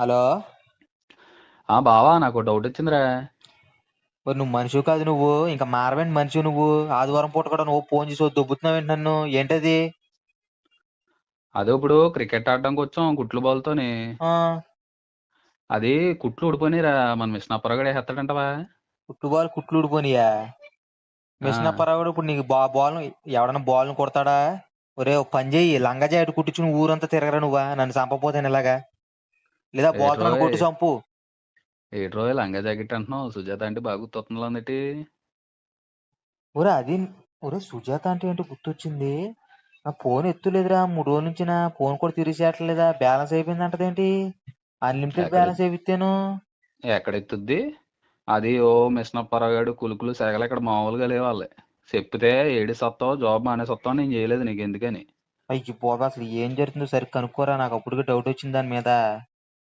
Hello. బావా నాకు doubt వచ్చిందిరా. మరి నువ్వు మనిషి కాదు, నువ్వు ఇంకా మారవేంటి మనిషి నువ్వు? ఆదివారం పూట కూడా నువ్వు ఫోన్ చేసి దొబ్బుతున్నావేంటి నన్ను? ఏంటది? అదే ఇప్పుడు క్రికెట్ ఆడడానికి వచ్చాం గుట్లు బాల్తోని. ఆ అది కుట్లు ఊడిపోయినాయిరా, మన మిషన్ అప్పరగడే వేస్తాడంటవా? కుట్లు ఊడిపోనియా? ఆ, మిషన్ అప్పారావుడు ఇప్పుడు నీకు బాల్ ఎవడన్నా బాల్ని కొడతాడా? ఒరే ఒక పని చెయ్యి, లంగా జాకెట్ కుట్టించుకుని ఊరంతా తిరగరా నువ్వా, నన్ను చంపపోతాను ఇలాగా. లేదా బాల్తో నన్ను ఏట్రోయ్ కొట్టి చంపు. ఏట్రోయ్ లంగా జాకెట్ అంటున్నావు, సుజాత అంటే బాగా గుర్తొస్తుందిలా ఉందేటి? ఒరే అది ఒరే సుజాత అంటే ఏంటో గుర్తొచ్చింది. నా ఫోన్ ఎత్తులేదురా, 3 రోజుల నుంచి నా ఫోన్ కూడా తిరిగిసేయట్లేదా, బ్యాలెన్స్ అయిపోయింది అంటదేంటి? అన్లిమిటెడ్ ఎక్కడ బ్యాలెన్స్ అయిపోతాను. ఎక్కడ ఎత్తుద్ది? అది ఓ మిషన్ అప్పారాగాడు కులుకులు సెగలు ఇక్కడ మామూలుగా లేవాలి. చెప్తే ఏడి సత్తావు, జాబ్ మానేసొత్తావు, నేను చేయలేదు నీకు ఎందుకని. అయ్యి బాబా, అసలు ఏం జరుగుతుందో సరిగ్గా కనుక్కోరా, నాకు అప్పటికే డౌట్ వచ్చింది దాని మీద.